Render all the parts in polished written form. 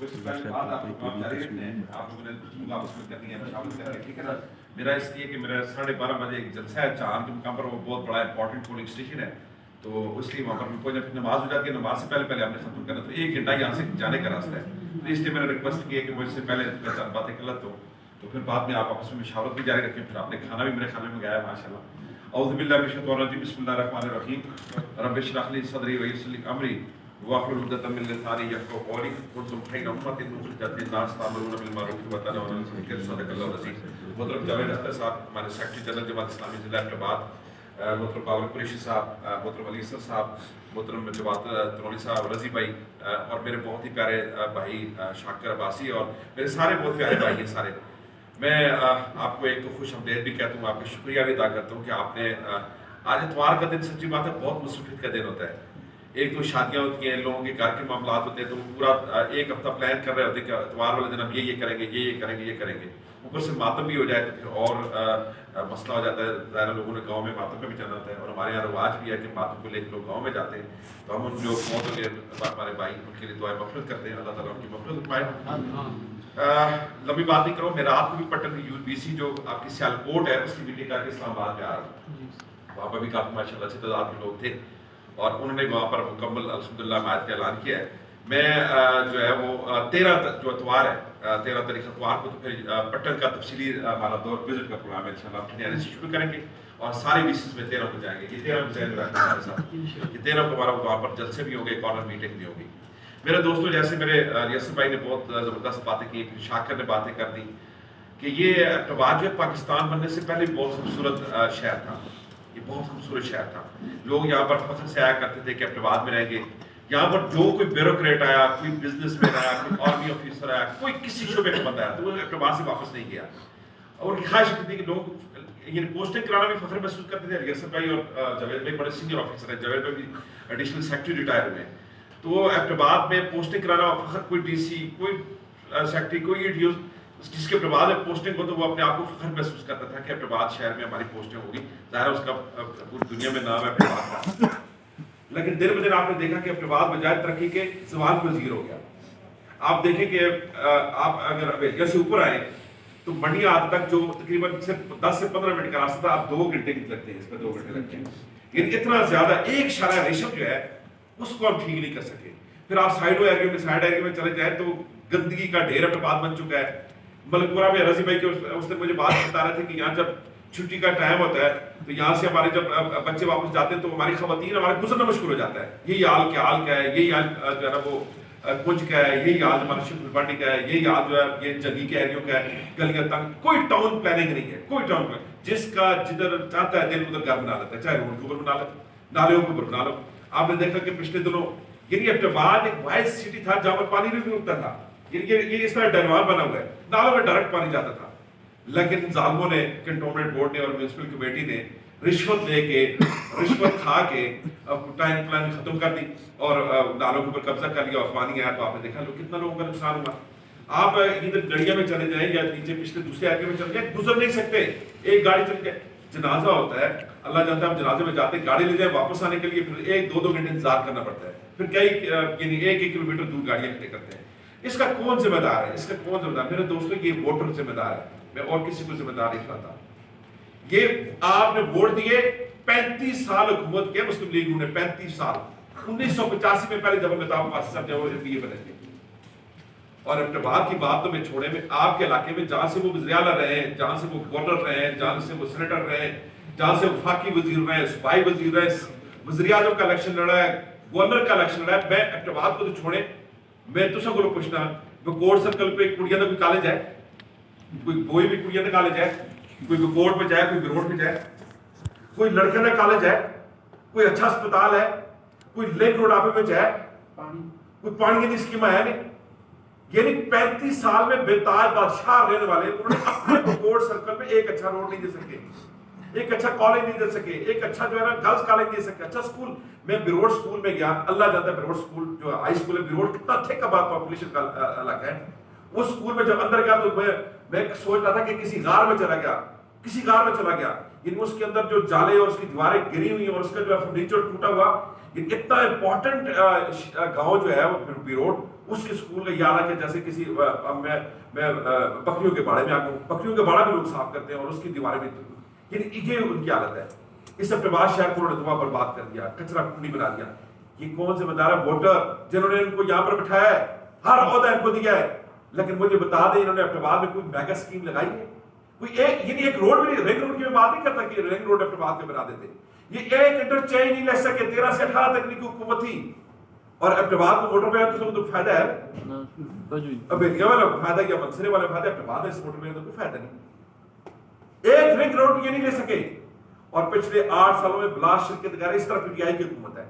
اس سے پہلے بات آپ لوگ جاری رکھتے ہیں، آپ لوگوں نے آپس میں کرنی ہے مشاورت کرنی ہے، ٹھیک ہے نا؟ میرا اس لیے کہ میرا 12:30 بجے ایک جلسہ ہے چاند کے مقام پر، وہ بہت بڑا امپورٹنٹ پولنگ اسٹیشن ہے، تو اس لیے وہاں پر پہنچنا، پھر نماز ہو جاتی ہے، نماز سے پہلے ہم نے ختم کرنا، تو 1 گھنٹہ یہاں سے جانے کا راستہ ہے، تو اس لیے میں نے ریکویسٹ کی ہے کہ مجھ سے پہلے میں چند باتیں کر لیتا ہوں، تو پھر بعد میں آپ آپس میں مشاورت بھی جاری رکھیں، پھر آپ نے کھانا بھی میرے کھانے میں منگایا ماشاء اللہ۔ اعوذ باللہ من الشیطان الرجیم، بسم اللہ الرحمن الرحیم، رب اشرح لی صدری ویسر لی امری واحلل عقدۃ من لسانی یفقهوا قولی، کنتم خیر امۃ اخرجت للناس تأمرون بالمعروف وتنهون عن المنکر، صدق اللہ العظیم۔ محترم جاوید اختر صاحب ہمارے سیکرٹری جنرل جماعت اسلامی ضلع ایبٹ آباد، محترم باول قریشی صاحب، محترم علی اسر صاحب، محترم جواد ترونی صاحب، رضی بھائی، اور میرے بہت ہی پیارے بھائی شاکر عباسی، اور میرے سارے بہت پیارے بھائی ہیں سارے، میں آپ کو ایک تو خوش آمدید بھی کہتا ہوں، آپ کا شکریہ بھی ادا کرتا ہوں کہ آپ نے آج اتوار کا دن سچی بات ہے بہت مصروفیت کا دن ہوتا ہے، ایک تو شادیاں ہوتی ہیں، لوگوں کے گھر کے معاملات ہوتے ہیں، تو پورا ایک ہفتہ پلان کر رہے ہوتے ہیں کہ اتوار والے دن ہم یہ کریں گے، یہ کریں گے، یہ کریں گے، اوپر سے ماتم بھی ہو جائے تو پھر اور مسئلہ ہو جاتا ہے، ظاہر لوگوں نے گاؤں میں ماتم پہ بھی جانا ہوتا ہے، اور ہمارے یہاں رواج بھی ہے کہ ماتم کو لے کے لوگ گاؤں میں جاتے ہیں، تو ہم ان جو موت ہو گئے ہمارے بھائی ان کے لیے دعائیں مغفرت کرتے ہیں، اللہ تعالیٰ ان کی مغفرت فرمائے۔ لمبی بات نہیں کروں، میں رات کو بھی پٹن یو بی سی جو آپ کی سیالکوٹ ہے اس کی میٹنگ کر کے اسلام آباد میں آ رہا ہوں، وہاں پر بھی کافی ماشاء اللہ سے تعداد میں لوگ تھے، اور انہوں نے وہاں پر مکمل الحمدللہ حمایت کا اعلان کیا ہے۔ میں جو ہے وہ 13 جو اتوار ہے، 13 تاریخ اتوار کو، تو پھر پٹن کا تفصیلی ہمارا دور وزٹ کا پروگرام ہے انشاءاللہ، ہم ٹھنڈیانے سے شروع کریں گے اور سارے ویسز میں 13 کو جائیں گے، یہ 13 کو ذہن میں رکھنا سارے ساتھ، یہ 13 کو ہمارا وہاں پر جلسے بھی ہوں گے، کارنر میٹنگ بھی ہوگی۔ میرے دوستوں، جیسے میرے ریاست بھائی نے بہت زبردست باتیں کی، پھر شاکر نے باتیں کر دی کہ یہ ایبٹ آباد جو ہے پاکستان بننے سے پہلے بہت خوبصورت شہر تھا، یہ بہت خوبصورت شہر تھا، لوگ یہاں پر فخر سے آیا کرتے تھے کہ ایبٹ آباد میں رہیں گے، یہاں پر جو کوئی بیوروکریٹ آیا، کوئی بزنس مین آیا، کوئی آرمی آفیسر آیا، کوئی کسی شعبے کا بندہ آیا تو وہ ایبٹ آباد سے واپس نہیں گیا، اور ان کی خواہش تھی کہ لوگ یعنی پوسٹنگ کرانا بھی فخر محسوس کرتے تھے۔ ریاست بھائی اور جاوید بھائی بڑے سینئر آفیسر ہیں، جاوید بھائی بھی ایڈیشنل سیکرٹری ریٹائر ہوئے ہیں، تو ایبٹ آباد میں پوسٹنگ کرانا فخر، کوئی ڈی سی، کوئی سیکرٹری، کوئی ای ڈی او جس کے ایبٹ آباد میں پوسٹنگ ہو تو وہ اپنے آپ کو فخر محسوس کرتا تھا کہ ایبٹ آباد شہر میں ہماری پوسٹنگ ہوگی، ظاہر اس کا پوری دنیا میں نام ہے ایبٹ آباد کا، لیکن دن بدن آپ نے دیکھا کہ ایبٹ آباد بجائے ترقی کے زوال پذیر ہو گیا۔ آپ دیکھیں کہ آپ اگر اویلیہ سے اوپر آئیں تو منڈی آج تک جو تقریباً صرف 10 سے 15 منٹ کا راستہ تھا، آپ 2 گھنٹے لگتے ہیں، اس پہ 2 گھنٹے لگتے ہیں، یعنی اتنا زیادہ ایک شارع ریشم جو ہے اس کو ہم ٹھیک نہیں کر سکے۔ پھر آپ سائڈ ایریا میں چلے جائیں تو گندگی کا ڈھیر ایبٹ آباد بن چکا ہے۔ ملک پورہ میں رضی بھائی کے اس نے مجھے بات بتا رہے تھے کہ یہاں جب چھٹی کا ٹائم ہوتا ہے تو یہاں سے ہمارے جب بچے واپس جاتے ہیں تو ہماری خواتین ہمارے گزرنا مشکل ہو جاتا ہے، یہی حال کا ہے، یہی حال جو ہے نا وہ کنج کا ہے، یہی حال ہمارے شفٹ بانڈی کا ہے، یہی حال جو ہے یہ جنگی کے ایریوں کا ہے، گلیاں تنگ، کوئی ٹاؤن پلاننگ نہیں ہے، کوئی ٹاؤن پلاننگ، جس کا جدھر چاہتا ہے دل ادھر گھر بنا لیتا ہے، چاہے روڈ کے اوپر بنا لو، نالیوں کے اوپر بنا لو۔ آپ نے دیکھا کہ پچھلے دنوں یعنی ایبٹ آباد ایک وائز سٹی تھا جہاں پر پانی بھی رکتا تھا، یہ اس طرح ڈرمار بنا ہوا ہے، نالوں میں ڈائریکٹ پانی جاتا تھا، لیکن ظالموں نے، کنٹونمنٹ بورڈ نے اور میونسپل کمیٹی نے رشوت لے کے، رشوت کھا کے ٹائم پلان ختم کر دی اور نالوں کے اوپر قبضہ کر لیا اور پانی آیا تو آپ نے دیکھا کتنا لوگوں کا نقصان ہوا۔ آپ ادھر گڑیا میں چلے جائیں یا نیچے پچھلے دوسرے علاقے میں چلے جائیں، گزر نہیں سکتے، ایک گاڑی چل جائے، جنازہ ہوتا ہے، اللہ جانتا ہے ہم جنازے میں جاتے ہیں، گاڑی لے جائیں واپس آنے کے لیے پھر 1-2 گھنٹے انتظار کرنا پڑتا ہے، پھر کئی یعنی 1 کلومیٹر دور گاڑیاں کھڑے کرتے ہیں۔ اس کا کون ذمہ دار ہے؟ اس کا کون ذمہ دار؟ میرے دوستوں یہ ووٹر ذمہ دار ہے، میں اور کسی کو ذمہ دار نہیں لاتا۔ یہ آپ نے ووٹ دیے، 35 سال حکومت کیا مسلم لیگ نے، 35 سال، 1985 میں پہلے جب امیتابھ بچن صاحب جب وہ ایم بنے تھے، اور ایبٹ آباد کی بات تو میں چھوڑے، میں آپ کے علاقے میں جہاں سے وہ وزیر اعلیٰ رہے ہیں، جہاں سے وہ گورنر رہے ہیں، جہاں سے وہ سینیٹر رہے ہیں، جہاں سے وفاقی وزیر رہے ہیں، صوبائی وزیر رہے ہیں، وزیر اعظم کا الیکشن لڑا ہے، گورنر کا الیکشن لڑا ہے، میں ایبٹ آباد کو تو چھوڑے، میں تو سب کو پوچھنا کوٹ سرکل پہ کڑیاں کوئی کالج ہے، کوئی بھی کڑیاں کالج ہے، کوئی کوٹ پہ جائے، کوئی روڈ پہ جائے، کوئی لڑکے کا کالج ہے، کوئی اچھا اسپتال ہے، کوئی لنک روڈ آپ پہ جائے، کوئی پانی کی اسکیم ہے نہیں، یعنی 35 سال میں بےتاج بادشاہ رہنے والے انہوں نے اپنے کوٹ سرکل میں ایک اچھا روڈ نہیں دے سکے، ایک اچھا کالج نہیں دے سکے، ایک اچھا جو ہے نا گرلز کالج دے سکے، اچھا سکول۔ میں بیروٹ سکول میں گیا، اللہ جانتا ہے بیروٹ سکول جو ہائی سکول ہے، بیروٹ کتنا تھک آباد پاپولیشن کا علاقہ ہے، اس سکول میں جب اندر گیا تو میں سوچ رہا تھا کہ کسی غار میں چلا گیا، کسی غار میں چلا گیا، یعنی اس کے اندر جو جالے اور اس کی دیواریں گری ہوئی اور اس کا جو ہے فرنیچر ٹوٹا ہوا، یہ اتنا امپورٹنٹ گاؤں جو ہے وہ پھر روڈ، اس کے اسکول کا یاد ہے کہ جیسے کسی میں بکریوں کے باڑے میں آ گیا، بکریوں کے باڑا بھی لوگ صاف کرتے ہیں اور اس کی دیواریں بھی، یعنی یہ ان کی حالت ہے. اس اپٹیباد شہر کو انہوں نے دعا برباد کر دیا، کچرا کنڈی بنا دیا. یہ کون ذمہ دار ہے؟ ووٹر جنہوں نے ان کو یہاں پر بٹھایا ہے، ہر عہدہ ان کو دیا ہے. لیکن مجھے بتا دیں انہوں نے اپٹیباد میں کوئی میگا اسکیم لگائی ہے؟ کوئی ایک روڈ بھی نہیں، رنگ روڈ کی میں بات نہیں کرتا کہ رنگ روڈ اپٹیباد کے بنا دیتے. یہ ایک انٹرچینج نہیں لے سکے. 13 سے 18 تک کی حکومت تھی اور اپٹیباد کو موٹر وے تو فائدہ ہے. اب یہ والا فائدہ کیا منصرے والا فائدہ اپٹیباد ہے، اس موٹر وے کا کوئی فائدہ نہیں. ایک رنگ روڈ یہ نہیں لے سکے. اور پچھلے 8 سالوں میں بلا شرکت گار اس طرح پی ٹی آئی کی حکومت ہے،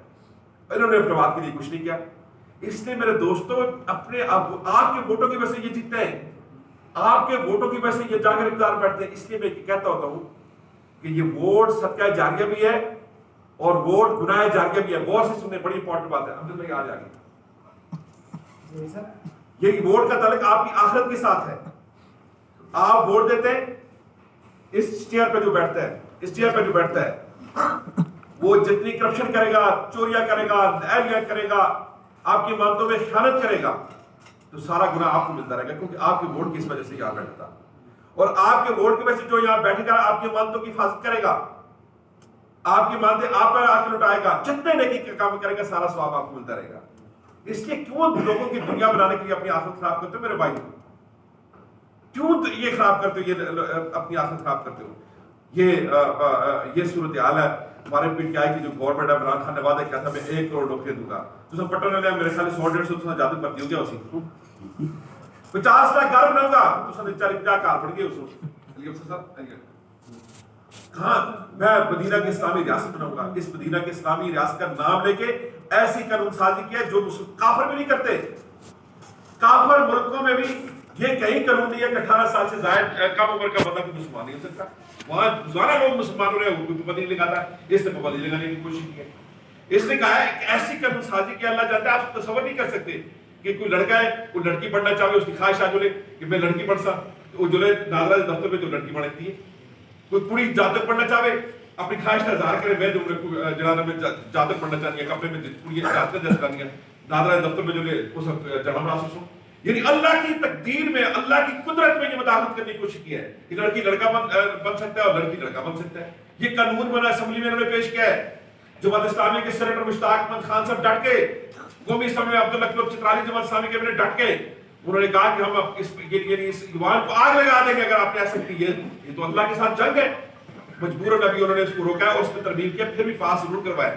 انہوں نے اپٹیباد کے لیے کچھ نہیں کیا. اس نے میرے دوستوں اپنے آپ کے ووٹوں کی وجہ سے یہ جیتتے ہیں، آپ کے ووٹوں کی وجہ سے یہ جا کر اقتدار بیٹھتے ہیں. اس لیے میں کہتا ہوتا ہوں کہ یہ ووٹ صدقہ جاریہ بھی ہے اور ووٹ گناہ جاریہ بھی ہے. غور سے سنیں، بڑی امپورٹنٹ بات ہے. امجد بھائی آج آگے، یہ ووٹ کا تعلق آپ کی آخرت کے ساتھ ہے. آپ ووٹ دیتے ہیں، اس چیئر پہ جو بیٹھتا ہے، اس چیئر پہ جو بیٹھتا ہے وہ جتنی کرپشن کرے گا، چوریاں کرے گا، دہلیاں کرے گا، آپ کی امانتوں میں خیانت کرے گا، تو سارا گناہ آپ کو ملتا رہے گا، کیونکہ آپ کے ووٹ کی اس وجہ سے یہاں بیٹھتا. اور آپ کے ووٹ کی وجہ سے جو یہاں بیٹھے گا آپ کی امانتوں کی حفاظت کرے گا، آپ کی امانتیں آپ پر آ کے لٹائے گا، جتنے نیکی کا کام کرے گا سارا ثواب آپ کو ملتا رہے گا. اس لیے کیوں لوگوں کی دنیا بنانے کے لیے اپنی آخرت خراب کرتے ہو میرے بھائی؟ کیوں یہ خراب کرتے ہو، یہ اپنی آخرت خراب کرتے ہو؟ یہ صورتحال ہے. ہمارے پی ٹی آئی کی جو گورنمنٹ ہے، عمران خان نے وعدہ کیا تھا میں 1 کروڑ نوکریاں دوں گا. تو سب پٹن نے میرے خیال 100-150 زیادہ بھرتی ہو گیا، اسی 50 لاکھ گھر بناؤں گا تو سب 40-50 کار پڑ گئے. کہاں میں مدینہ کی اسلامی ریاست بناؤں گا. اس مدینہ کی اسلامی ریاست کا نام لے کے ایسی قانون سازی کیا جو کافر بھی نہیں کرتے. کافر ملکوں میں بھی یہ کہیں قانون نہیں ہے کہ 18 سال سے زائد کم عمر کا بندہ کوئی مسلمان نہیں ہو سکتا. وہاں زیادہ لوگ مسلمانوں نے پابندی لگاتا ہے، اس نے پابندی لگانے کی کوشش کی ہے. اس نے کہا ہے کہ ایسی قانون سازی کی اللہ جانتا ہے. آپ تصور نہیں کر سکتے کہ کوئی لڑکا ہے، کوئی لڑکی پڑھنا چاہے، اس کی خواہش آ جولے کہ میں لڑکی پڑھ سا، وہ جو ہے ناظرہ دفتر میں جو لڑکی پڑھتی ہے. کوئی کڑی جادک پڑھنا چاہے، اپنی خواہش کا اظہار کرے، میں جو جنانہ میں جادک پڑھنا چاہتی ہے، کپڑے میں کڑی جادک جیسے کرنی ہے، ناظرہ دفتر میں جو ہے اس جنم راسوس ہوں. یعنی اللہ کی تقدیر میں، اللہ کی قدرت میں یہ مداخلت کرنے کی کوشش کی ہے کہ لڑکی لڑکا بن سکتا ہے اور لڑکی لڑکا بن سکتا ہے. یہ قانون بنا اسمبلی میں انہوں نے پیش کیا ہے. جماعت اسلامی کے سینیٹر مشتاق احمد خان صاحب ڈٹ کے، قومی اسمبلی میں عبداللہ چترالی جماعت اسلامی کے ڈٹ کے انہوں نے کہا کہ ہم اس ایوان کو آگ لگا دیں گے اگر آپ نے ایسا کی. یہ تو اللہ کے ساتھ جنگ ہے. مجبوراً ابھی انہوں نے اس کو روکا اور اس پہ ترمیم کیا، پھر بھی پاس ضرور کروایا.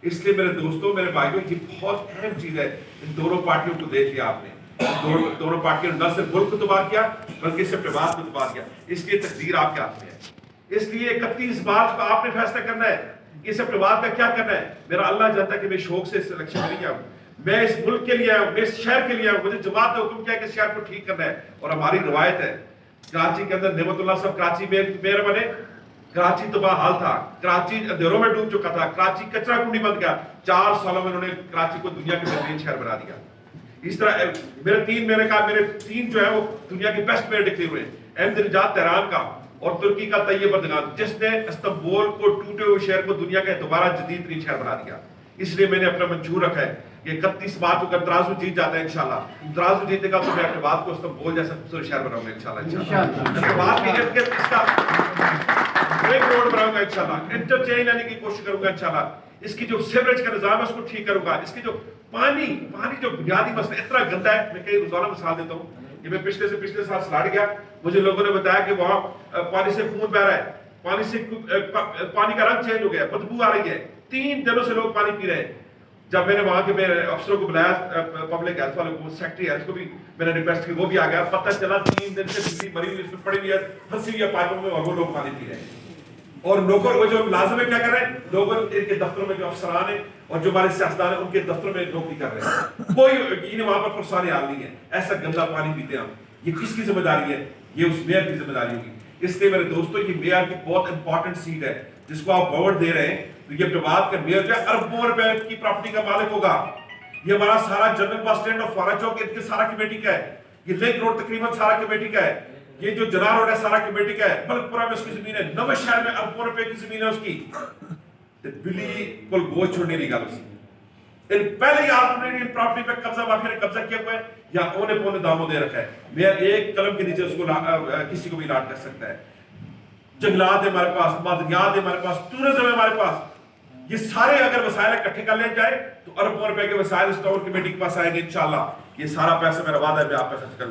اس لیے میرے دوستوں، میرے بھائیوں، یہ بہت اہم چیز ہے. ان دونوں پارٹیوں کو دیکھ لیا آپ نے، دونوں پارٹیوں نے نہ صرف ملک کو تباہ کیا بلکہ اس سے اپٹیباد کو تباہ کیا. اس لیے تقدیر آپ کے ہاتھ میں ہے. اس لیے 31 مارچ کو آپ نے فیصلہ کرنا ہے کہ اس اپٹیباد کا کیا کرنا ہے. میرا اللہ جانتا ہے کہ میں شوق سے اس الیکشن میں نہیں آؤں، میں اس ملک کے لیے آیا ہوں، میں اس شہر کے لیے آیا ہوں. مجھے جماعت نے حکم کیا کہ اس شہر کو ٹھیک کرنا ہے. اور ہماری روایت ہے، کراچی کے اندر نعمت اللہ صاحب کراچی میں میئر بنے، کراچی تباہ حال تھا، کراچی اندھیروں میں ڈوب چکا تھا، کراچی کچرا کنڈی بن گیا. 4 سالوں میں انہوں نے کراچی کو دنیا کے بہترین شہر بنا دیا. اس طرح میرے 3 جو ہے وہ دنیا کے بیسٹ میئر ڈکلیئر ہوئے. احمد نژاد تہران کا اور ترکی کا طیب اردگان، جس نے استنبول کو ٹوٹے ہوئے شہر کو دنیا کا دوبارہ جدید ترین شہر بنا دیا. اس لیے میں نے اپنا منشور رکھا ہے کہ 31 مارچ کو اگر ترازو جیت جاتا ہے انشاءاللہ، ترازو جیتے گا تو میں اپٹیباد کو استنبول جیسا خوبصورت شہر بناؤں گا انشاءاللہ. اپٹیباد کے ارد گرد اس کا ایک روڈ بناؤں گا انشاءاللہ. انٹرچینج لانے کی کوشش کروں گا انشاءاللہ. اس کی جو سیوریج کا نظام ہے اس کو ٹھیک کروں گا. اس کی جو پانی جو بنیادی مسئلہ اتنا گندا ہے، میں کئی روزانہ مثال دیتا ہوں. یہ میں پچھلے سال سلاڑ گیا، مجھے لوگوں نے بتایا کہ وہاں پانی سے خون بہ رہا ہے، پانی کا رنگ چینج ہو گیا، بدبو آ رہی ہے. 3 دنوں سے لوگ پانی پی رہے ہیں. جب میں نے وہاں کے میرے افسروں کو بلایا، پبلک ہیلتھ والوں کو، سیکٹری ہیلتھ کو بھی میں نے ریکویسٹ کی، وہ بھی آ گیا. پتہ چلا 3 دن سے بجلی مری ہوئی، اس میں پڑی ہوئی ہے، پھنسی ہوئی ہے پائپوں میں، اور وہ لوگ پانی پی رہے ہیں. اور نوکر وہ جو ملازم ہے کیا کر رہے ہیں، لوگوں ان کے دفتروں میں جو افسران ہیں اور جو ہمارے سیاستدان ہیں ان کے دفتروں میں نوکری کر رہے ہیں. کوئی یقین وہاں پر پرسانی حال نہیں ہے. ایسا گندا پانی پیتے ہیں ہم. یہ کس کی ذمہ داری ہے؟ یہ اس میئر کی ذمہ داری ہوگی. اس لیے میرے دوستوں، یہ میئر کی بہت امپورٹنٹ سیٹ ہے جس کو آپ ووٹ دے رہے ہیں. تو یہ اپٹیباد کا میئر جو ہے اربوں روپے کی پراپرٹی کا مالک ہوگا. یہ ہمارا سارا جنرل بس اسٹینڈ اور فارا چوک ان کے سارا کمیٹی کا ہے. یہ لنک روڈ تقریباً سارا کمیٹی کا ہے. یہ جو جنار روڈ ہے سارا کمیٹی کا ہے، ملک پورا میں اس کی زمین ہے، نوے شہر میں اربوں روپے کی زمین ہے اس کی. بلی کو گوشت چھوڑنے نہیں گا اس ان پہلے ہی آپ نے ان پراپرٹی پہ قبضہ مافیا نے قبضہ کیا ہوا ہے یا اونے پونے داموں دے رکھا ہے. میں ایک قلم کے نیچے اس کو کسی کو بھی لاٹ کر سکتا ہے. جنگلات ہے ہمارے پاس، معدنیات ہے ہمارے پاس، ٹورزم ہے ہمارے پاس. یہ سارے اگر وسائل اکٹھے کر لے جائے تو اربوں روپے کے وسائل اس ٹاؤن کمیٹی کے پاس آئیں گے انشاءاللہ. یہ سارا پیسہ میرا وعدہ ہے میں آپ پیسہ کروں.